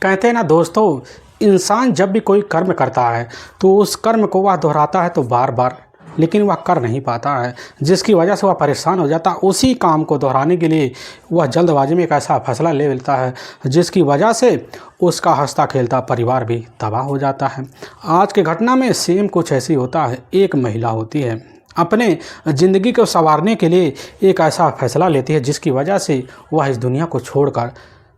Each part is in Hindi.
कहते हैं ना दोस्तों, इंसान जब भी कोई कर्म करता है तो उस कर्म को वह दोहराता है तो बार बार, लेकिन वह कर नहीं पाता है, जिसकी वजह से वह परेशान हो जाता है। उसी काम को दोहराने के लिए वह जल्दबाजी में एक ऐसा फैसला ले लेता है जिसकी वजह से उसका हंसता खेलता परिवार भी तबाह हो जाता है। आज की घटना में सेम कुछ ऐसी होता है। एक महिला होती है, अपने ज़िंदगी को संवारने के लिए एक ऐसा फैसला लेती है जिसकी वजह से वह इस दुनिया को छोड़कर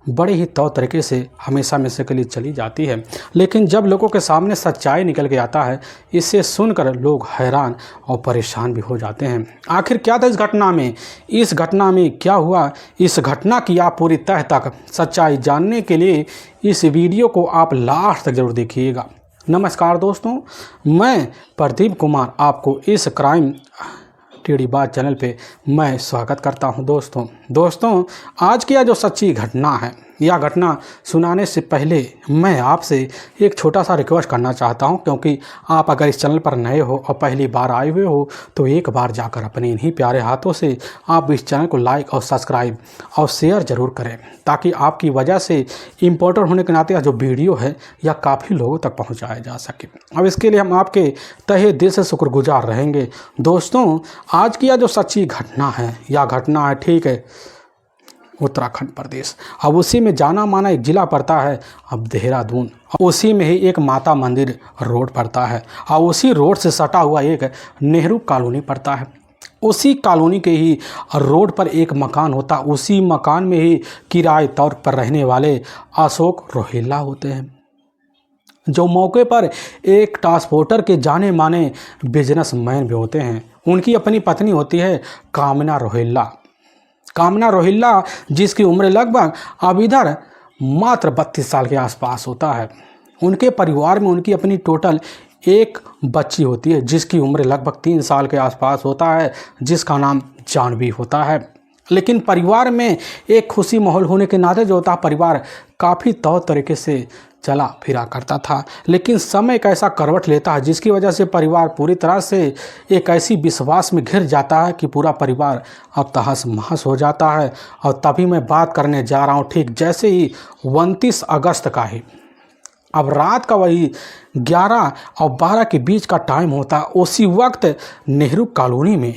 बड़े ही तौर तरीके से हमेशा हमेशा के लिए चली जाती है। लेकिन जब लोगों के सामने सच्चाई निकल के आता है, इसे सुनकर लोग हैरान और परेशान भी हो जाते हैं। आखिर क्या था इस घटना में क्या हुआ, इस घटना की आप पूरी तह तक सच्चाई जानने के लिए इस वीडियो को आप लास्ट तक जरूर देखिएगा। नमस्कार दोस्तों, मैं प्रदीप कुमार आपको इस क्राइम टेढ़ी बात चैनल पे मैं स्वागत करता हूं। दोस्तों आज की यह जो सच्ची घटना है, यह घटना सुनाने से पहले मैं आपसे एक छोटा सा रिक्वेस्ट करना चाहता हूं, क्योंकि आप अगर इस चैनल पर नए हो और पहली बार आए हुए हो तो एक बार जाकर अपने इन्हीं प्यारे हाथों से आप इस चैनल को लाइक और सब्सक्राइब और शेयर ज़रूर करें, ताकि आपकी वजह से इम्पोर्टेंट होने के नाते यह जो वीडियो है यह काफ़ी लोगों तक पहुँचाया जा सके। अब इसके लिए हम आपके तहे दिल से शुक्रगुजार रहेंगे। दोस्तों आज की यह जो सच्ची घटना है, यह घटना है ठीक है उत्तराखंड प्रदेश। अब उसी में जाना माना एक ज़िला पड़ता है अब देहरादून। उसी में ही एक माता मंदिर रोड पड़ता है और उसी रोड से सटा हुआ एक नेहरू कॉलोनी पड़ता है। उसी कॉलोनी के ही रोड पर एक मकान होता, उसी मकान में ही किराए तौर पर रहने वाले अशोक रोहिल्ला होते हैं, जो मौके पर एक ट्रांसपोर्टर के जाने माने बिजनेसमैन भी होते हैं। उनकी अपनी पत्नी होती है कामना रोहिल्ला, जिसकी उम्र लगभग अब इधर मात्र 32 साल के आसपास होता है। उनके परिवार में उनकी अपनी टोटल एक बच्ची होती है जिसकी उम्र लगभग 3 साल के आसपास होता है, जिसका नाम जानवी होता है। लेकिन परिवार में एक खुशी माहौल होने के नाते जो होता है, परिवार काफ़ी तौर तरीके से चला फिरा करता था। लेकिन समय एक ऐसा करवट लेता है जिसकी वजह से परिवार पूरी तरह से एक ऐसी विश्वास में घिर जाता है कि पूरा परिवार अब तहस महस हो जाता है। और तभी मैं बात करने जा रहा हूँ ठीक जैसे ही 29 अगस्त का ही, अब रात का वही 11 और 12 के बीच का टाइम होता। उसी वक्त नेहरू कॉलोनी में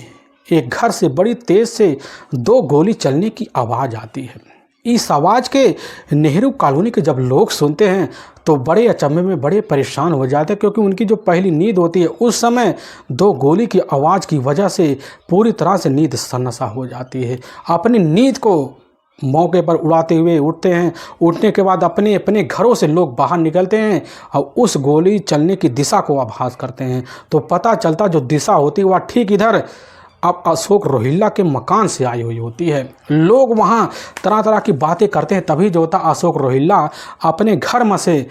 एक घर से बड़ी तेज़ से 2 गोली चलने की आवाज़ आती है। इस आवाज़ के नेहरू कॉलोनी के जब लोग सुनते हैं तो बड़े अचंभे में बड़े परेशान हो जाते हैं, क्योंकि उनकी जो पहली नींद होती है उस समय 2 गोली की आवाज़ की वजह से पूरी तरह से नींद सन्नासा हो जाती है। अपनी नींद को मौके पर उड़ाते हुए उठते हैं। उठने के बाद अपने अपने घरों से लोग बाहर निकलते हैं और उस गोली चलने की दिशा को आभास करते हैं। तो पता चलता जो दिशा होती है वह ठीक इधर अब अशोक रोहिल्ला के मकान से आई हुई होती है। लोग वहाँ तरह तरह की बातें करते हैं। तभी जो होता अशोक रोहिल्ला अपने घर में से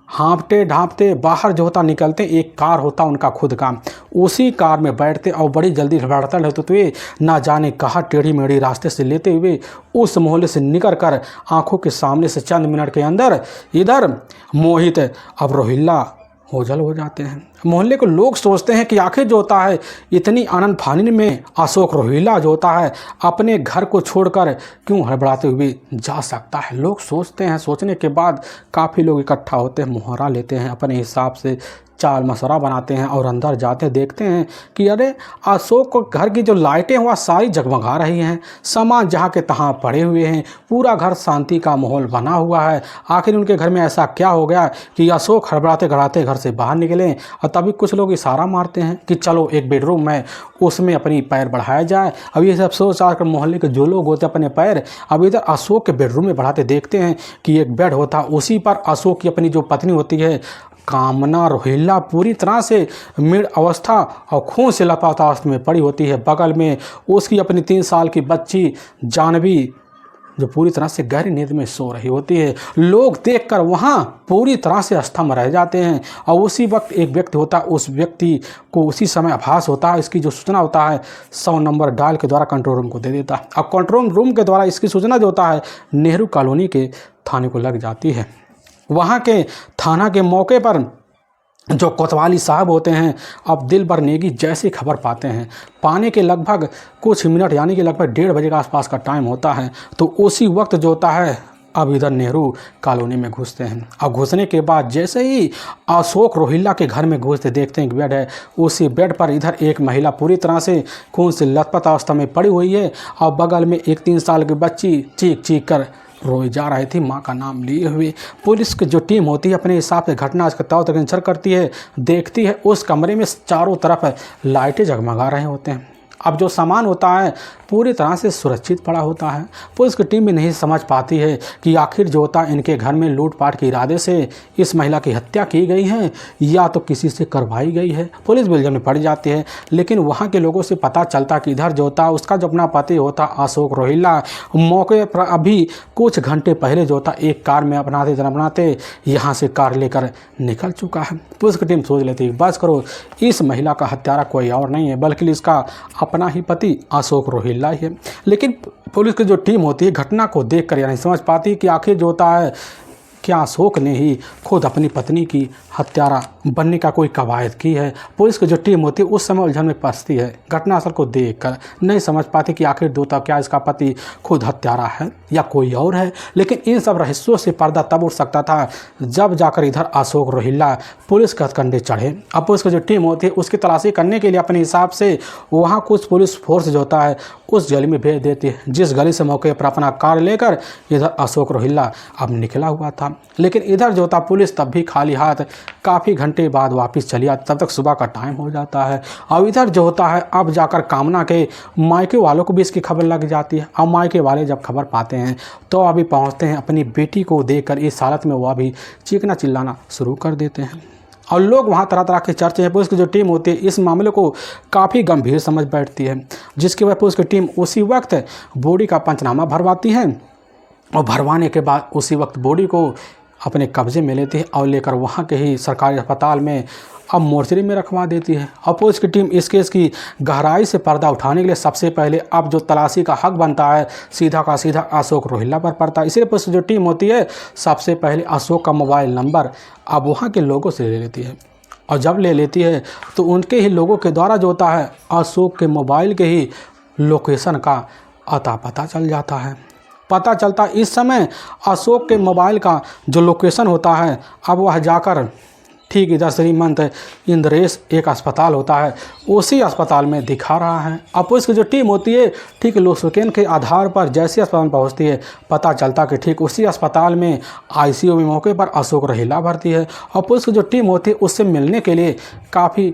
हाँफते ढाँपते बाहर जो होता निकलते। एक कार होता उनका खुद का, उसी कार में बैठते और बड़ी जल्दी बढ़ते रहते हुए ना जाने कहाँ टेढ़ी मेढ़ी रास्ते से लेते हुए उस मोहल्ले से निकल कर आँखों के सामने से चंद मिनट के अंदर इधर मोहित अब रोहिल्ला ओझल हो जाते हैं। मोहल्ले के लोग सोचते हैं कि आखिर जो होता है इतनी आनंद फानन में अशोक रोहिल्ला जो होता है अपने घर को छोड़कर क्यों हड़बड़ाते हुए जा सकता है। लोग सोचते हैं, सोचने के बाद काफ़ी लोग इकट्ठा होते हैं, मुहर्रा लेते हैं, अपने हिसाब से चाल मशवरा बनाते हैं और अंदर जाते देखते हैं कि अरे अशोक को घर की जो लाइटें वह सारी जगमगा रही हैं, सामान जहाँ के तहाँ पड़े हुए हैं, पूरा घर शांति का माहौल बना हुआ है। आखिर उनके घर में ऐसा क्या हो गया कि अशोक हड़बड़ाते गड़ाते घर से बाहर निकले। और तभी कुछ लोग इशारा मारते हैं कि चलो एक बेडरूम है उसमें अपनी पैर बढ़ाया जाए। अब ये सब सोच आकर मोहल्ले के जो लोग होते हैं अपने पैर अब इधर अशोक के बेडरूम में बढ़ाते देखते हैं कि एक बेड होता, उसी पर अशोक की अपनी जो पत्नी होती है कामना रोहिल्ला पूरी तरह से मृत अवस्था और खून से लथपथ अवस्था में पड़ी होती है। बगल में उसकी अपनी 3 साल की बच्ची जानवी जो पूरी तरह से गहरी नींद में सो रही होती है। लोग देखकर वहाँ पूरी तरह से स्तंभ रह जाते हैं। और उसी वक्त एक व्यक्ति होता है, उस व्यक्ति को उसी समय आभास होता है, इसकी जो सूचना होता है 100 नंबर डायल के द्वारा कंट्रोल रूम को दे देता है। और कंट्रोल रूम के द्वारा इसकी सूचना जो होता है नेहरू कॉलोनी के थाने को लग जाती है। वहाँ के थाना के मौके पर जो कोतवाली साहब होते हैं अब दिल भर नेगी जैसी खबर पाते हैं, पाने के लगभग कुछ मिनट यानी कि लगभग 1:30 बजे के आसपास का टाइम होता है। तो उसी वक्त जो होता है अब इधर नेहरू कॉलोनी में घुसते हैं। अब घुसने के बाद जैसे ही अशोक रोहिल्ला के घर में घुसते देखते हैं कि बेड है, उसी बेड पर इधर एक महिला पूरी तरह से खून से लथपथ अवस्था में पड़ी हुई है और बगल में एक 3 साल की बच्ची चीख चीख कर रोई जा रही थी माँ का नाम लिए हुए। पुलिस की जो टीम होती है अपने हिसाब से घटना का तौर तक करती है, देखती है उस कमरे में चारों तरफ लाइटें जगमगा रहे होते हैं। अब जो सामान होता है पूरी तरह से सुरक्षित पड़ा होता है। पुलिस की टीम भी नहीं समझ पाती है कि आखिर जो होता है इनके घर में लूटपाट के इरादे से इस महिला की हत्या की गई है या तो किसी से करवाई गई है। पुलिस बेलजम में पड़ जाती है, लेकिन वहाँ के लोगों से पता चलता कि इधर जो होता उसका जो अपना पति होता अशोक रोहिल्ला मौके पर अभी कुछ घंटे पहले जो होता एक कार में अपनाते यहाँ से कार लेकर निकल चुका है। पुलिस की टीम सोच लेती है बस करो, इस महिला का हत्यारा कोई और नहीं है बल्कि इसका अपना ही पति अशोक रोहिल्ला ही है। लेकिन पुलिस की जो टीम होती है घटना को देखकर यह नहीं समझ पाती कि आखिर जो होता है क्या अशोक ने ही खुद अपनी पत्नी की हत्यारा बनने का कोई कवायद की है। पुलिस की जो टीम होती है उस समय उलझन में फंसती है, घटनास्थल को देखकर नहीं समझ पाती कि आखिर दोता क्या इसका पति खुद हत्यारा है या कोई और है। लेकिन इन सब रहस्यों से पर्दा तब उठ सकता था जब जाकर इधर अशोक रोहिल्ला पुलिस के हथकंडे चढ़े। अब पुलिस की जो टीम होती है उसकी तलाशी करने के लिए अपने हिसाब से वहाँ कुछ पुलिस फोर्स जो होता है उस गली में भेज देती है, जिस गली से मौके पर अपना कार लेकर इधर अशोक रोहिल्ला अब निकला हुआ था। लेकिन इधर जो होता पुलिस तब भी खाली हाथ काफ़ी घंटे बाद वापस चली आती, तब तक सुबह का टाइम हो जाता है। और इधर जो होता है अब जाकर कामना के मायके वालों को भी इसकी खबर लग जाती है। अब मायके वाले जब खबर पाते हैं तो अभी पहुंचते हैं अपनी बेटी को देखकर इस हालत में वो अभी चीखना चिल्लाना शुरू कर देते हैं और लोग वहाँ तरह तरह के चर्चे हैं। पुलिस की जो टीम होती है इस मामले को काफ़ी गंभीर समझ बैठती है, जिसकी वजह पुलिस की टीम उसी वक्त बॉडी का पंचनामा भरवाती है और भरवाने के बाद उसी वक्त बॉडी को अपने कब्जे में लेती है और लेकर वहाँ के ही सरकारी अस्पताल में अब मोर्चरी में रखवा देती है। और पुलिस की टीम इस केस की गहराई से पर्दा उठाने के लिए सबसे पहले अब जो तलाशी का हक बनता है सीधा का सीधा अशोक रोहिल्ला पर पड़ता है। इसलिए पुलिस की जो टीम होती है सबसे पहले अशोक का मोबाइल नंबर अब वहाँ के लोगों से ले लेती है और जब ले लेती है तो उनके ही लोगों के द्वारा जो होता है अशोक के मोबाइल के ही लोकेशन का अता पता चल जाता है। पता चलता इस समय अशोक के मोबाइल का जो लोकेशन होता है अब वह जाकर ठीक इधर श्रीमंत इंद्रेश एक अस्पताल होता है उसी अस्पताल में दिखा रहा है। अब पुलिस की जो टीम होती है ठीक लोकेशन के आधार पर जैसे अस्पताल पहुंचती है पता चलता कि ठीक उसी अस्पताल में आईसीयू में मौके पर अशोक रोहिल्ला भर्ती है। और पुलिस की जो टीम होती है उससे मिलने के लिए काफ़ी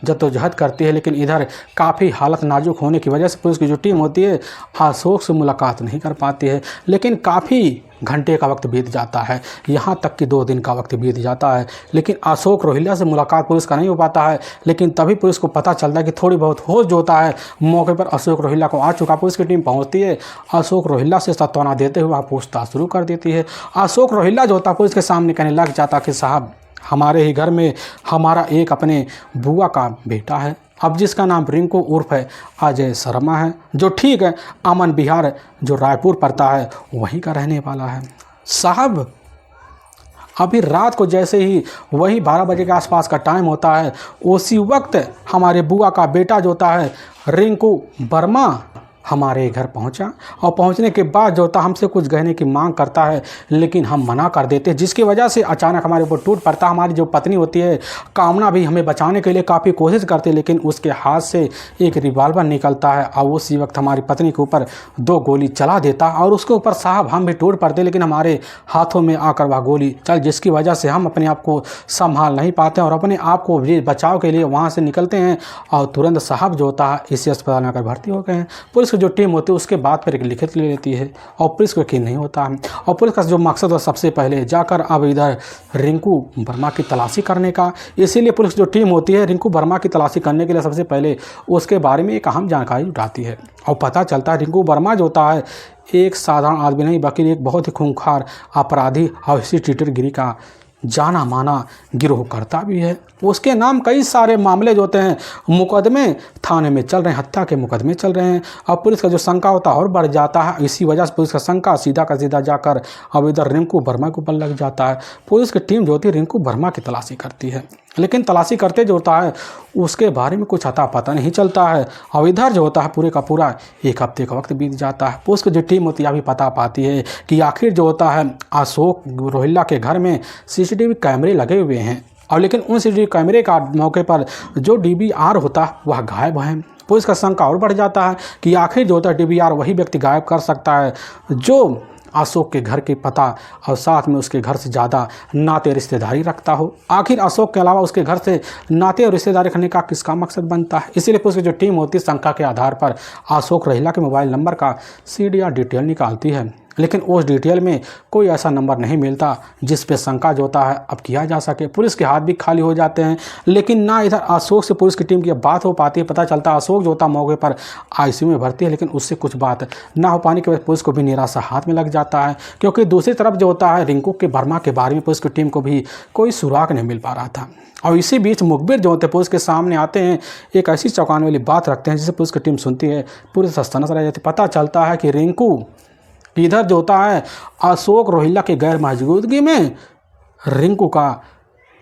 जद्दोजहद करती है, लेकिन इधर काफ़ी हालत नाजुक होने की वजह से पुलिस की जो टीम होती है अशोक से मुलाकात नहीं कर पाती है। लेकिन काफ़ी घंटे का वक्त बीत जाता है, यहाँ तक कि 2 दिन का वक्त बीत जाता है, लेकिन अशोक रोहिल्ला से मुलाकात पुलिस का नहीं हो पाता है। लेकिन तभी पुलिस को पता चलता है कि थोड़ी बहुत होश जो होता है मौके पर अशोक रोहिल्ला को आ चुका। पुलिस की टीम पहुँचती है, अशोक रोहिल्ला से सत्वाना देते हुए वहाँ पूछताछ शुरू कर देती है। अशोक रोहिल्ला जो होता है पुलिस के सामने कहने लग जाता कि साहब हमारे ही घर में हमारा एक अपने बुआ का बेटा है अब जिसका नाम रिंकू उर्फ है अजय शर्मा है, जो ठीक है अमन विहार जो रायपुर पड़ता है वहीं का रहने वाला है। साहब अभी रात को जैसे ही वही 12 बजे के आसपास का टाइम होता है उसी वक्त हमारे बुआ का बेटा जो होता है रिंकू वर्मा हमारे घर पहुंचा और पहुंचने के बाद जो होता हमसे कुछ गहने की मांग करता है, लेकिन हम मना कर देते, जिसकी वजह से अचानक हमारे ऊपर टूट पड़ता। हमारी जो पत्नी होती है कामना भी हमें बचाने के लिए काफ़ी कोशिश करती है, लेकिन उसके हाथ से एक रिवॉल्वर निकलता है और उसी वक्त हमारी पत्नी के ऊपर 2 गोली चला देता और उसके ऊपर साहब हम भी टूट पड़ते, लेकिन हमारे हाथों में आकर वह गोली चल, जिसकी वजह से हम अपने आप को संभाल नहीं पाते और अपने आप को बचाव के लिए वहाँ से निकलते हैं और तुरंत साहब जो होता है इसी अस्पताल में आकर भर्ती हो गए हैं। पुलिस जो टीम होती है उसके बाद फिर एक लिखित ले लेती है और पुलिस को यकीन नहीं होता है और पुलिस का जो मकसद है सबसे पहले जाकर अब इधर रिंकू वर्मा की तलाशी करने का। इसीलिए पुलिस जो टीम होती है रिंकू वर्मा की तलाशी करने के लिए सबसे पहले उसके बारे में एक अहम जानकारी जुटाती है और पता चलता है रिंकू वर्मा जो होता है एक साधारण आदमी नहीं बल्कि एक बहुत ही खूंखार अपराधी और इसी चीटरगिरी का जाना माना गिरोह करता भी है। उसके नाम कई सारे मामले जो होते हैं मुकदमे थाने में चल रहे हैं, हत्या के मुकदमे चल रहे हैं और पुलिस का जो शंका होता है और बढ़ जाता है। इसी वजह से पुलिस का शंका सीधा का सीधा जाकर अब इधर रिंकू वर्मा के ऊपर लग जाता है। पुलिस की टीम जो होती है रिंकू वर्मा की तलाशी करती है। लेकिन तलाशी करते जो होता है उसके बारे में कुछ अता पता नहीं चलता है। और इधर जो होता है पूरे का पूरा 1 हफ्ते का वक्त बीत जाता है। पुलिस की जो टीम होती है अभी पता पाती है कि आखिर जो होता है अशोक रोहिल्ला के घर में CCTV कैमरे लगे हुए हैं, और लेकिन उन CCTV कैमरे का मौके पर जो DVR होता है वह गायब है। पुलिस का शंका और बढ़ जाता है कि आखिर जो होता है DVR वही व्यक्ति गायब कर सकता है जो अशोक के घर के पता और साथ में उसके घर से ज़्यादा नाते रिश्तेदारी रखता हो। आखिर अशोक के अलावा उसके घर से नाते और रिश्तेदारी रखने का किसका मकसद बनता है। इसीलिए पुलिस की जो टीम होती है शंका के आधार पर अशोक रोहिल्ला के मोबाइल नंबर का CDR डिटेल निकालती है, लेकिन उस डिटेल में कोई ऐसा नंबर नहीं मिलता जिस पे शंका जो होता है अब किया जा सके। पुलिस के हाथ भी खाली हो जाते हैं, लेकिन ना इधर अशोक से पुलिस की टीम की बात हो पाती है। पता चलता है अशोक जो होता है मौके पर ICU में भर्ती है, लेकिन उससे कुछ बात ना हो पाने की वजह पुलिस को भी निराशा हाथ में लग जाता है, क्योंकि दूसरी तरफ जो होता है रिंकू के वर्मा के बारे में पुलिस की टीम को भी कोई सुराग नहीं मिल पा रहा था। और इसी बीच मुखबिर जो होते हैं पुलिस के सामने आते हैं, एक ऐसी चौंकाने वाली बात रखते हैं जिसे पुलिस की टीम सुनती है पूरी सस्तनस रह जाती है। पता चलता है कि रिंकू इधर जो होता है अशोक रोहिल्ला के गैर मौजूदगी में रिंकू का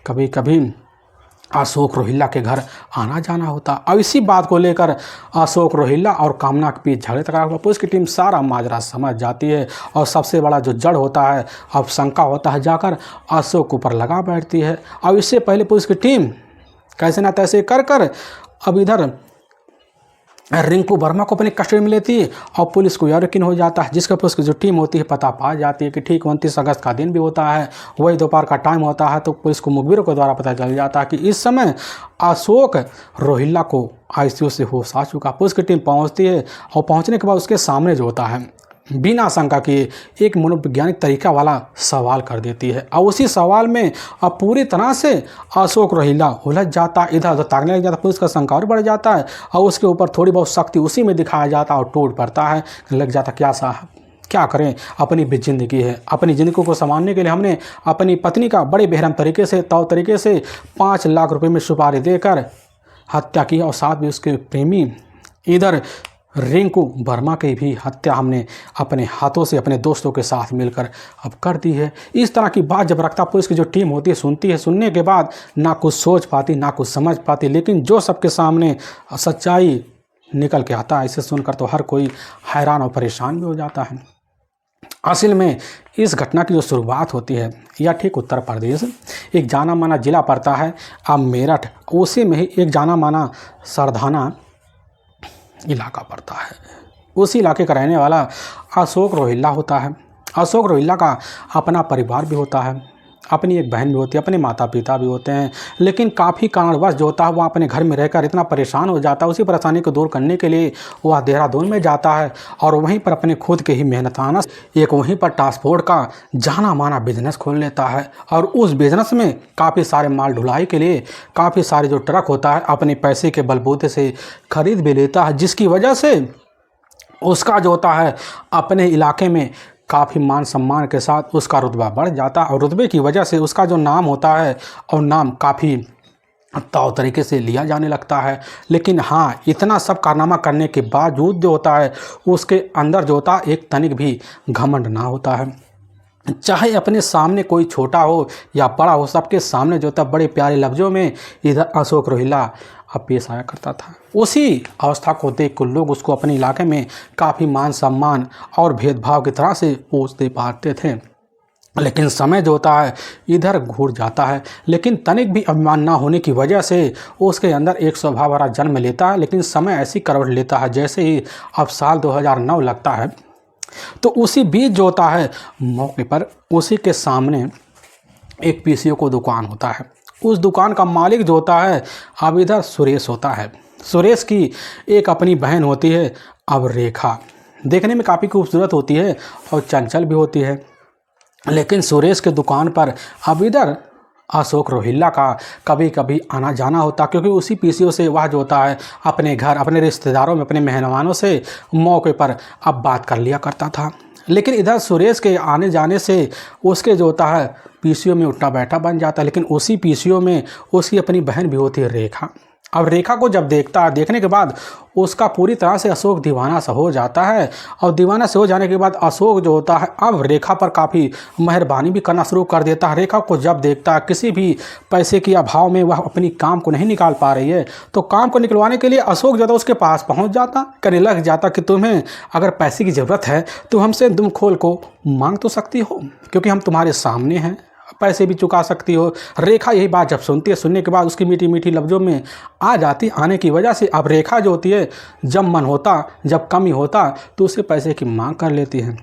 कभी कभी अशोक रोहिल्ला के घर आना जाना होता। अब इसी बात को लेकर अशोक रोहिल्ला और कामना के बीच झगड़े तक पुलिस की टीम सारा माजरा समझ जाती है, और सबसे बड़ा जो जड़ होता है अब शंका होता है जाकर अशोक ऊपर लगा बैठती है। अब इससे पहले पुलिस की टीम कैसे ना तैसे कर अब इधर रिंकू वर्मा को अपनी कस्टडी में लेती है, और पुलिस को यह यकीन हो जाता है, जिसका पुलिस की जो टीम होती है पता पा जाती है कि ठीक 29 अगस्त का दिन भी होता है, वही दोपहर का टाइम होता है। तो पुलिस को मुखबिरों के द्वारा पता चल जाता है कि इस समय अशोक रोहिल्ला को ICU से होश आ चुका। पुलिस की टीम पहुंचती है, और पहुंचने के बाद उसके सामने जो होता है बिना शंका किए एक मनोवैज्ञानिक तरीका वाला सवाल कर देती है, और उसी सवाल में अब पूरी तरह से अशोक रोहिल्ला उलझ जाता है, इधर उधर ताकने लग जाता है। पुलिस का शंका और बढ़ जाता है, और उसके ऊपर थोड़ी बहुत शक्ति उसी में दिखाया जाता है और टूट पड़ता है। लग जाता क्या साहब क्या करें, अपनी भी ज़िंदगी है, अपनी ज़िंदगी को संभालने के लिए हमने अपनी पत्नी का बड़े बेरहम तरीके से 5 लाख रुपये में सुपारी देकर हत्या की, और साथ में उसके प्रेमी इधर रिंकू वर्मा की भी हत्या हमने अपने हाथों से अपने दोस्तों के साथ मिलकर अब कर दी है। इस तरह की बात जब रखता पुलिस की जो टीम होती है सुनती है, सुनने के बाद ना कुछ सोच पाती ना कुछ समझ पाती, लेकिन जो सबके सामने सच्चाई निकल के आता है इसे सुनकर तो हर कोई हैरान और परेशान भी हो जाता है। असल में इस घटना की जो शुरुआत होती है यह ठीक उत्तर प्रदेश एक जाना माना जिला पड़ता है अब मेरठ, उसी में ही एक जाना माना सरधाना इलाका पड़ता है। उसी इलाके का रहने वाला अशोक रोहिल्ला होता है। अशोक रोहिल्ला का अपना परिवार भी होता है, अपनी एक बहन भी होती है, अपने माता पिता भी होते हैं, लेकिन काफ़ी कारणवश जो होता है वह अपने घर में रहकर इतना परेशान हो जाता है। उसी परेशानी को दूर करने के लिए वह देहरादून में जाता है, और वहीं पर अपने खुद के ही मेहनताना एक वहीं पर ट्रांसपोर्ट का जाना माना बिजनेस खोल लेता है, और उस बिज़नेस में काफ़ी सारे माल ढुलाई के लिए काफ़ी सारे जो ट्रक होता है अपने पैसे के बलबूते से खरीद भी लेता है, जिसकी वजह से उसका जो होता है अपने इलाके में काफ़ी मान सम्मान के साथ उसका रुतबा बढ़ जाता है, और रुतबे की वजह से उसका जो नाम होता है और नाम काफ़ी तौर तरीके से लिया जाने लगता है। लेकिन हाँ, इतना सब कारनामा करने के बावजूद जो होता है उसके अंदर जो होता है एक तनिक भी घमंड ना होता है। चाहे अपने सामने कोई छोटा हो या बड़ा हो, सबके सामने जो था बड़े प्यारे लफ्ज़ों में इधर अशोक रोहिल्ला अब पेश आया करता था। उसी अवस्था को देख कर लोग उसको अपने इलाके में काफ़ी मान सम्मान और भेदभाव की तरह से पूछते पाते थे। लेकिन समय जो होता है इधर घूर जाता है, लेकिन तनिक भी अभिमान ना होने की वजह से उसके अंदर एक स्वभाव भरा जन्म लेता है। लेकिन समय ऐसी करवट लेता है जैसे ही अब साल 2009 लगता है, तो उसी बीच जो होता है मौके पर उसी के सामने एक PCO को दुकान होता है। उस दुकान का मालिक जो होता है अब इधर सुरेश होता है। सुरेश की एक अपनी बहन होती है अब रेखा, देखने में काफ़ी खूबसूरत होती है और चंचल भी होती है। लेकिन सुरेश के दुकान पर अब इधर अशोक रोहिल्ला का कभी कभी आना जाना होता, क्योंकि उसी PCO से वह जो होता है अपने घर अपने रिश्तेदारों में अपने मेहमानों से मौके पर अब बात कर लिया करता था। लेकिन इधर सुरेश के आने जाने से उसके जो होता है PCO में उठना बैठा बन जाता है। लेकिन उसी PCO में उसकी अपनी बहन भी होती है रेखा। अब रेखा को जब देखता है, देखने के बाद उसका पूरी तरह से अशोक दीवाना सा हो जाता है। और दीवाना से हो जाने के बाद अशोक जो होता है अब रेखा पर काफ़ी मेहरबानी भी करना शुरू कर देता है। रेखा को जब देखता है किसी भी पैसे के अभाव में वह अपनी काम को नहीं निकाल पा रही है, तो काम को निकलवाने के लिए अशोक जो था उसके पास पहुंच जाता, कहने लग जाता कि तुम्हें अगर पैसे की ज़रूरत है तो हमसे दुम खोल को मांग तो सकती हो, क्योंकि हम तुम्हारे सामने हैं, पैसे भी चुका सकती हो। रेखा यही बात जब सुनती है, सुनने के बाद उसकी मीठी मीठी लफ्ज़ों में आ जाती, आने की वजह से अब रेखा जो होती है जब मन होता, जब कमी होता तो उसे पैसे की मांग कर लेती है।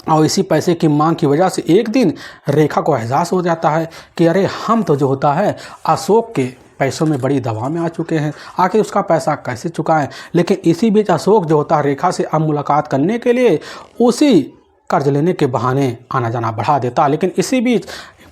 और इसी पैसे की मांग की वजह से एक दिन रेखा को एहसास हो जाता है कि अरे हम तो जो होता है अशोक के पैसों में बड़ी दवा में आ चुके हैं, आखिर उसका पैसा कैसे चुकाएं। लेकिन इसी बीच अशोक जो होता है रेखा से अब मुलाकात करने के लिए उसी कर्ज लेने के बहाने आना जाना बढ़ा देता। लेकिन इसी बीच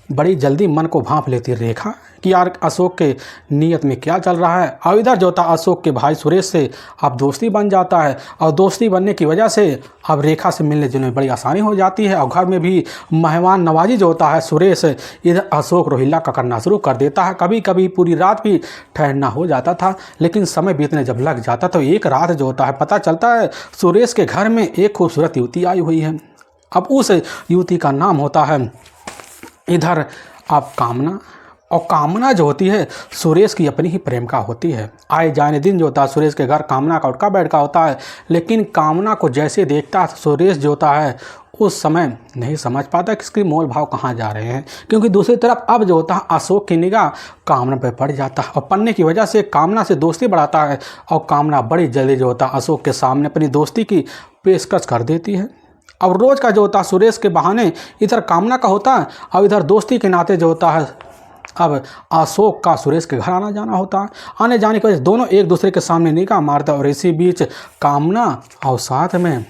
बड़ी जल्दी मन को भांप लेती रेखा कि यार अशोक के नीयत में क्या चल रहा है। और इधर जो होता अशोक के भाई सुरेश से अब दोस्ती बन जाता है, और दोस्ती बनने की वजह से अब रेखा से मिलने जुलने में बड़ी आसानी हो जाती है। और घर में भी मेहमान नवाजी जो होता है सुरेश इधर अशोक रोहिल्ला का करना शुरू कर देता है। कभी कभी पूरी रात भी ठहरना हो जाता था, लेकिन समय बीतने जब लग जाता तो एक रात जो होता है पता चलता है सुरेश के घर में एक खूबसूरत युवती आई हुई है। अब उस युवती का नाम होता है इधर अब कामना। और कामना जो होती है सुरेश की अपनी ही प्रेम का होती है। आए जाने दिन जो होता है सुरेश के घर कामना का उठका बैठका होता है, लेकिन कामना को जैसे देखता है सुरेश जो होता है उस समय नहीं समझ पाता कि इसकी मोल भाव कहाँ जा रहे हैं, क्योंकि दूसरी तरफ अब जो होता है अशोक की निगाह कामना पर पड़ जाता है। और पड़ने की वजह से कामना से दोस्ती बढ़ाता है, और कामना बड़ी जल्दी जो होता है अशोक के सामने अपनी दोस्ती की पेशकश कर देती है। अब रोज़ का जो होता है सुरेश के बहाने इधर कामना का होता है, और इधर दोस्ती के नाते जो होता है अब अशोक का सुरेश के घर आना जाना होता है। आने जाने की वजह से दोनों एक दूसरे के सामने निगाह मारते हैं। और इसी बीच कामना और साथ में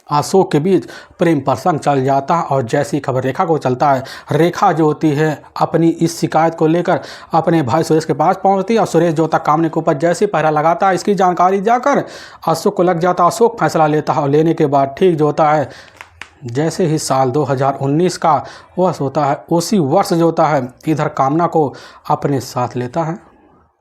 अशोक के बीच प्रेम प्रसंग चल जाता है। और जैसी खबर रेखा को चलता है, रेखा जो होती है अपनी इस शिकायत को लेकर अपने भाई सुरेश के पास पहुंचती है। और सुरेश जो होता कामने के ऊपर जैसे पहरा लगाता है इसकी जानकारी जाकर अशोक को लग जाता है। अशोक फैसला लेता है, और लेने के बाद ठीक जो होता है जैसे ही साल 2019 का वर्ष होता है उसी वर्ष जो होता है इधर कामना को अपने साथ लेता है।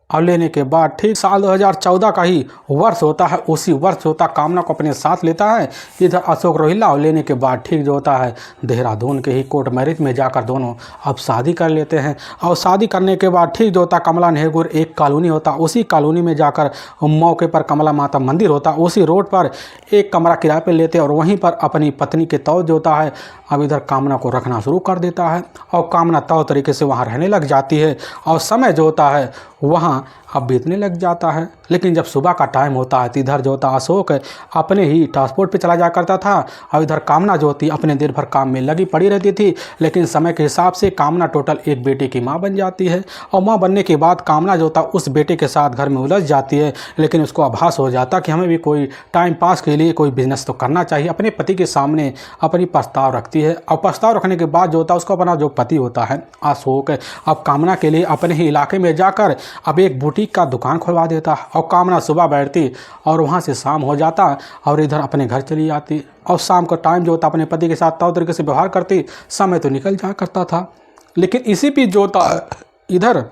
और लेने के बाद ठीक साल 2014 का ही वर्ष होता है, उसी वर्ष होता कामना को अपने साथ लेता है इधर अशोक रोहिल्ला। और लेने के बाद ठीक जो होता है देहरादून के ही कोर्ट मैरिज में जाकर दोनों अब शादी कर लेते हैं। और शादी करने के बाद ठीक जो होता कमला नेहगुर एक कॉलोनी होता, उसी कॉलोनी में जाकर मौके पर कमला माता मंदिर होता, उसी रोड पर एक कमरा किराए पर लेते और वहीं पर अपनी पत्नी के तौर जो होता है अब इधर कामना को रखना शुरू कर देता है। और कामना तौर तरीके से वहाँ रहने लग जाती है, और समय जो होता है वहाँ अब बीतने लग जाता है। लेकिन जब सुबह का टाइम होता है तो इधर जो होता अशोक अपने ही ट्रांसपोर्ट पे चला जाया करता था, और इधर कामना जो होती अपने दिन भर काम में लगी पड़ी रहती थी। लेकिन समय के हिसाब से कामना टोटल एक बेटे की माँ बन जाती है, और माँ बनने के बाद कामना जो होता उस बेटे के साथ घर में उलझ जाती है। लेकिन उसको आभास हो जाता कि हमें भी कोई टाइम पास के लिए कोई बिजनेस तो करना चाहिए। अपने पति के सामने अपनी प्रस्ताव रखती है, और प्रस्ताव रखने के बाद जो होता उसको अपना जो पति होता है अशोक अब कामना के लिए अपने ही इलाके में जाकर अब एक बुटीक का दुकान खुलवा देता। और कामना सुबह बैठती और वहाँ से शाम हो जाता और इधर अपने घर चली जाती, और शाम का टाइम जो होता अपने पति के साथ तौर तरीके से व्यवहार करती। समय तो निकल जा करता था, लेकिन इसी बीच जो होता इधर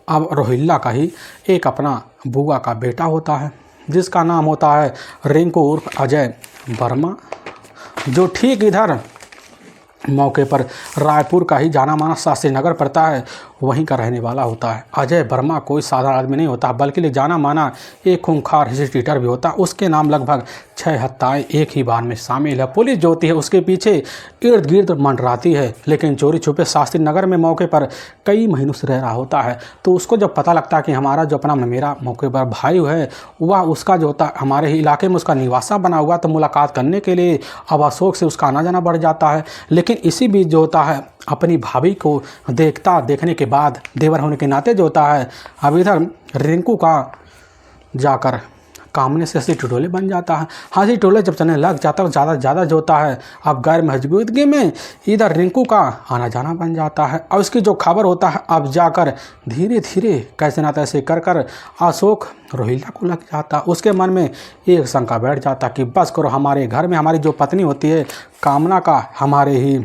अब रोहिल्ला का ही एक अपना बुआ का बेटा होता है जिसका नाम होता है रिंकू उर्फ अजय वर्मा, जो ठीक इधर मौके पर रायपुर का ही जाना माना शास्त्री नगर पड़ता है वहीं का रहने वाला होता है। अजय वर्मा कोई साधारण आदमी नहीं होता, बल्कि जाना माना एक खूंखार हिस्ट्रीटर भी होता। उसके नाम लगभग 6 हत्याएं एक ही बार में शामिल है। पुलिस जो होती है उसके पीछे इर्द गिर्द मंडराती है, लेकिन चोरी छुपे शास्त्री नगर में मौके पर कई महीनों से रह रहा होता है। तो उसको जब पता लगता है कि हमारा जो अपना मेरा मौके पर भाई है वह उसका जो होता है हमारे ही इलाके में उसका निवासा बना हुआ, तो मुलाकात करने के लिए अब अशोक से उसका आना जाना बढ़ जाता है। लेकिन इसी बीच जो होता है अपनी भाभी को देखने के बाद देवर होने के नाते जो होता है अब इधर रिंकू का जाकर कामने से हंसी टटोले बन जाता है। हंसी टटोले जब चलने लग जाता है ज़्यादा जो होता है अब गैर मौजूदगी में इधर रिंकू का आना जाना बन जाता है। और उसकी जो खबर होता है अब जाकर धीरे धीरे कैसे ना तैसे कर अशोक रोहिल्ला को लग जाता। उसके मन में एक शंका बैठ जाता कि बस करो, हमारे घर में हमारी जो पत्नी होती है कामना का हमारे ही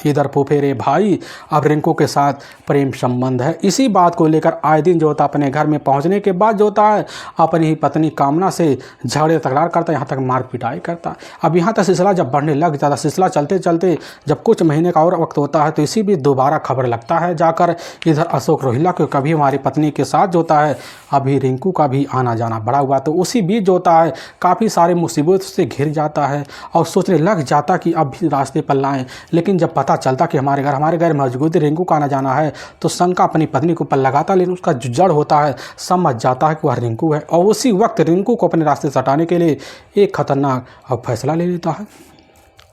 इधर फुफेरे भाई अब रिंकू के साथ प्रेम संबंध है। इसी बात को लेकर आए दिन जो होता अपने घर में पहुंचने के बाद जो होता है अपनी ही पत्नी कामना से झगड़े तकरार करता है, यहाँ तक मार पिटाई करता है। अब यहाँ तक सिलसिला जब बढ़ने लग जाता, सिलसिला चलते चलते जब कुछ महीने का और वक्त होता है तो इसी बीच दोबारा खबर लगता है जाकर इधर अशोक रोहिल्ला को कभी हमारी पत्नी के साथ जो होता है अभी रिंकू का भी आना जाना बढ़ा हुआ। तो उसी बीच जो होता है काफ़ी सारे मुसीबत से घिर जाता है और सोचने लग जाता कि अब भी रास्ते पर लाएँ। लेकिन जब पता चलता कि हमारे घर मौजूद रिंकू का आना जाना है तो शंका अपनी पत्नी के ऊपर लगाता, लेकिन उसका जो जड़ होता है समझ जाता है कि वह रिंकू है और उसी वक्त रिंकू को अपने रास्ते से हटाने के लिए एक खतरनाक फैसला ले लेता है।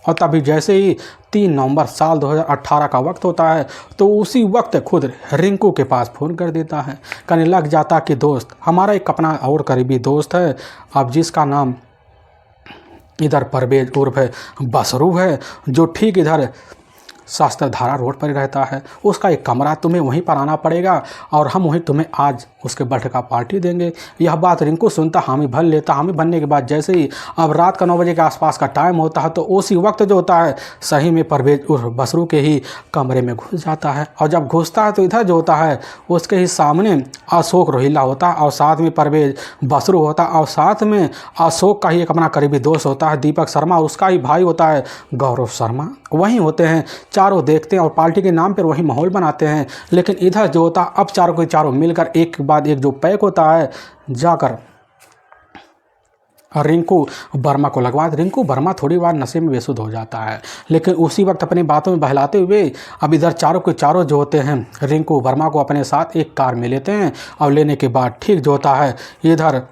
और तभी जैसे ही 3 नवंबर साल 2018 का वक्त होता है तो उसी वक्त खुद रिंकू के पास फ़ोन कर देता है। कहने लग जाता कि दोस्त, हमारा एक अपना और करीबी दोस्त है अब जिसका नाम इधर परवेज उर्फ बसरू है, जो ठीक इधर शास्त्रधारा रोड पर रहता है। उसका एक कमरा, तुम्हें वहीं पर आना पड़ेगा और हम वहीं तुम्हें आज उसके बर्थडे का पार्टी देंगे। यह बात रिंकू सुनता, हामी भर लेता। हामी भरने के बाद जैसे ही अब रात का 9 बजे के आसपास का टाइम होता है तो उसी वक्त जो होता है सही में परवेज उर्फ बसरू के ही कमरे में घुस जाता है। और जब घुसता है तो इधर जो होता है उसके ही सामने अशोक रोहिल्ला होता है और साथ में परवेज बसरू होता है और साथ में अशोक का ही एक अपना करीबी दोस्त होता है दीपक शर्मा, उसका ही भाई होता है गौरव शर्मा। वहीं होते हैं, चारों देखते हैं और पार्टी के नाम पर वही माहौल बनाते हैं। लेकिन इधर जो होता अब चारों के चारों मिलकर एक के बाद एक जो पैक होता है जाकर रिंकू वर्मा को लगवा। रिंकू वर्मा थोड़ी बार नशे में बेसुध हो जाता है, लेकिन उसी वक्त अपनी बातों में बहलाते हुए अब इधर चारों के चारों जो होते हैं रिंकू वर्मा को अपने साथ एक कार में लेते हैं और लेने के बाद ठीक जो होता है इधर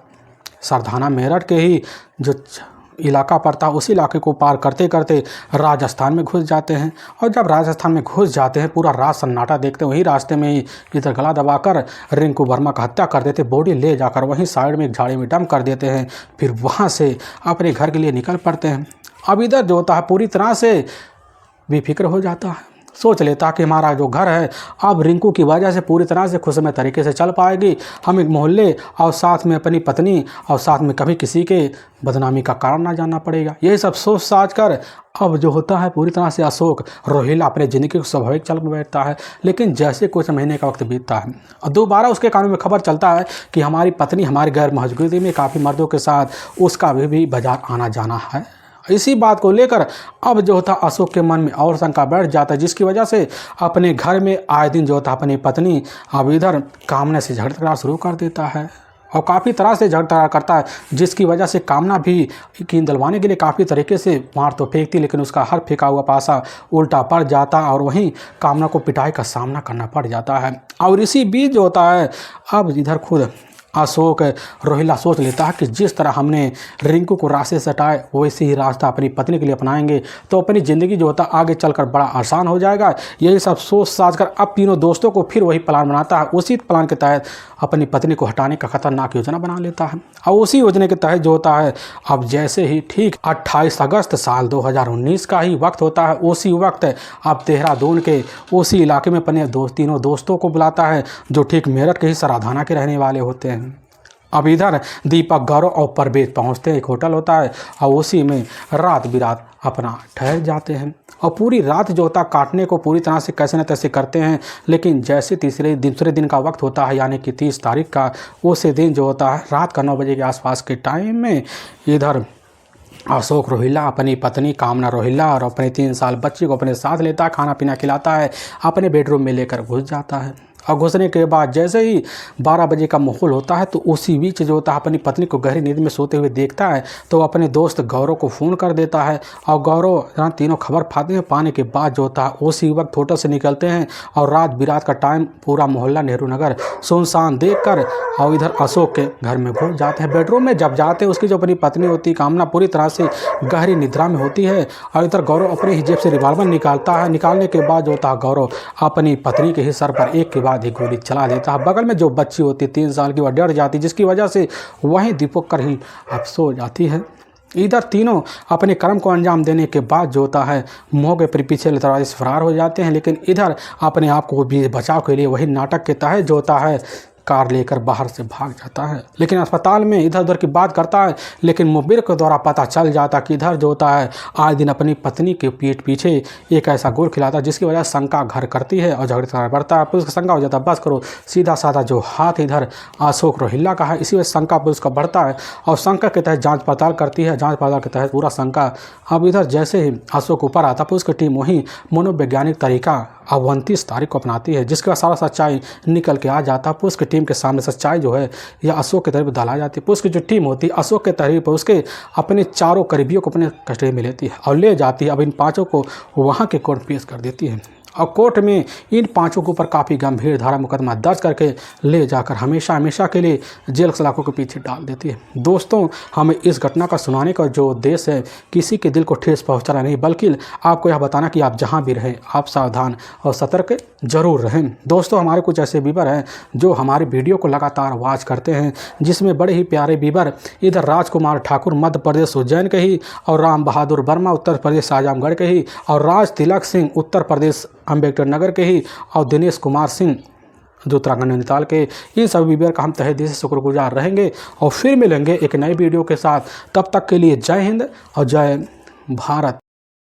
सरधाना मेरठ के ही जो इलाका पड़ता है उसी इलाके को पार करते करते राजस्थान में घुस जाते हैं। और जब राजस्थान में घुस जाते हैं पूरा रात सन्नाटा देखते हैं, वही रास्ते में ही इधर गला दबाकर रिंकू वर्मा का हत्या कर देते, बॉडी ले जाकर वहीं साइड में एक झाड़ी में डंप कर देते हैं। फिर वहाँ से अपने घर के लिए निकल पड़ते हैं। अब इधर जो होता है पूरी तरह से बेफिक्र हो जाता है, सोच लेता कि हमारा जो घर है अब रिंकू की वजह से पूरी तरह से खुशमय तरीके से चल पाएगी। हम एक मोहल्ले और साथ में अपनी पत्नी और साथ में कभी किसी के बदनामी का कारण ना जानना पड़ेगा। यही सब सोच साच कर अब जो होता है पूरी तरह से अशोक रोहिल्ला अपने ज़िंदगी को स्वाभाविक चल बैठता है। लेकिन जैसे कुछ महीने का वक्त बीतता है और दोबारा उसके कानों में खबर चलता है कि हमारी पत्नी हमारे गैर मौजूदगी में काफ़ी मर्दों के साथ उसका भी बाजार आना जाना है। इसी बात को लेकर अब जो होता अशोक के मन में और शंका बैठ जाता है, जिसकी वजह से अपने घर में आए दिन जो होता अपनी पत्नी अब इधर कामना से झगड़ा तकरार शुरू कर देता है और काफ़ी तरह से झगड़ा तकरार करता है, जिसकी वजह से कामना भी यकीन दिलवाने के लिए काफ़ी तरीके से मार तो फेंकती, लेकिन उसका हर फेंका हुआ पासा उल्टा पड़ जाता और वहीं कामना को पिटाई का सामना करना पड़ जाता है। और इसी बीच जो होता है अब इधर खुद अशोक रोहिल्ला सोच लेता है कि जिस तरह हमने रिंकू को रास्ते से हटाए वैसे ही रास्ता अपनी पत्नी के लिए अपनाएंगे तो अपनी ज़िंदगी जो होता आगे चलकर बड़ा आसान हो जाएगा। यही सब सोच साच कर अब तीनों दोस्तों को फिर वही प्लान बनाता है। उसी प्लान के तहत अपनी पत्नी को हटाने का खतरनाक योजना बना लेता है और उसी योजना के तहत जो होता है अब जैसे ही ठीक 28 अगस्त साल 2019 का ही वक्त होता है, उसी वक्त अब देहरादून के उसी इलाके में अपने तीनों दोस्तों को बुलाता है जो ठीक मेरठ के ही सराधाना के रहने वाले होते हैं। अब इधर दीपक, गौरव और परवेज पहुंचते हैं, एक होटल होता है और उसी में रात बिरात अपना ठहर जाते हैं और पूरी रात जो होता काटने को पूरी तरह से कैसे न तैसे करते हैं। लेकिन जैसे दूसरे दिन का वक्त होता है यानी कि 30 तारीख का, उसी दिन जो होता है रात का 9 बजे के आसपास के टाइम में इधर अशोक रोहिल्ला अपनी पत्नी कामना रोहिल्ला और अपने 3 साल बच्ची को अपने साथ लेता है, खाना पीना खिलाता है, अपने बेडरूम में लेकर घुस जाता है। और घुसने के बाद जैसे ही 12 बजे का माहौल होता है तो उसी बीच जो होता है अपनी पत्नी को गहरी नींद में सोते हुए देखता है तो अपने दोस्त गौरव को फ़ोन कर देता है और गौरव तीनों खबर पाते हैं। पाने के बाद जो होता है उसी वक्त होटल से निकलते हैं और रात बिरात का टाइम पूरा मोहल्ला नेहरू नगर सुनसान देखकर और इधर अशोक के घर में घुस जाते हैं। बेडरूम में जब जाते हैं उसकी जो अपनी पत्नी होती है कामना पूरी तरह से गहरी निद्रा में होती है और इधर गौरव अपने ही जेब से रिवॉल्वर निकालता है। निकालने के बाद जो होता है गौरव अपनी पत्नी के ही सर पर एक के बाद एक गोली चला देता है। बगल में जो बच्ची होती है 3 साल की, वह डर जाती, जिसकी वजह से वहीं दीपक कर ही अब सो जाती है। इधर तीनों अपने कर्म को अंजाम देने के बाद जो होता है मोह के पीछे दरवाजे से फरार हो जाते हैं। लेकिन इधर अपने आप को भी बचाव के लिए वही नाटक के तहत जो होता है कार लेकर बाहर से भाग जाता है। लेकिन अस्पताल में इधर उधर की बात करता है, लेकिन मुखबिर के द्वारा पता चल जाता कि इधर जो होता है आए दिन अपनी पत्नी के पीठ पीछे एक ऐसा गुड़ खिलाता है जिसकी वजह से शंका घर करती है और झगड़ा बढ़ता है। पुलिस को शंका हो जाता है, बस करो, सीधा साधा जो हाथ इधर अशोक रोहिल्ला का है। इसी वजह से शंका पुलिस का बढ़ता है और शंका के तहत जाँच पड़ताल करती है। जाँच पड़ताल के तहत पूरा शंका अब इधर जैसे ही अशोक ऊपर आता, पुलिस की टीम वहीं मनोवैज्ञानिक तरीका अब 29 तारीख को अपनाती है, जिसके बाद सारा सच्चाई निकल के आ जाता है। पुलिस की टीम के सामने सच्चाई जो है यह अशोक की तरफ डाला जाती है। पुलिस की जो टीम होती है अशोक के तहरीर उसके अपने चारों करीबियों को अपने कस्टडी में लेती है और ले जाती है। अब इन पाँचों को वहाँ के कोर्ट पेश कर देती है और कोर्ट में इन पाँचों के ऊपर काफ़ी गंभीर धारा मुकदमा दर्ज करके ले जाकर हमेशा हमेशा के लिए जेल सलाखों के पीछे डाल देती है। दोस्तों, हमें इस घटना का सुनाने का जो उद्देश्य है किसी के दिल को ठेस पहुंचाना नहीं, बल्कि आपको यह बताना कि आप जहां भी रहें आप सावधान और सतर्क जरूर रहें। दोस्तों, हमारे कुछ ऐसे व्यूअर हैं जो हमारे वीडियो को लगातार वॉच करते हैं, जिसमें बड़े ही प्यारे व्यूअर इधर राजकुमार ठाकुर मध्य प्रदेश उज्जैन के ही, और राम बहादुर वर्मा उत्तर प्रदेश आजमगढ़ के ही, और राज तिलक सिंह उत्तर प्रदेश अम्बेडकर नगर के ही, और दिनेश कुमार सिंह जो उत्तराखंड नैनीताल के। इन सभी व्यूअर का हम तहे दिल से शुक्रगुजार रहेंगे और फिर मिलेंगे एक नए वीडियो के साथ। तब तक के लिए जय हिंद और जय भारत।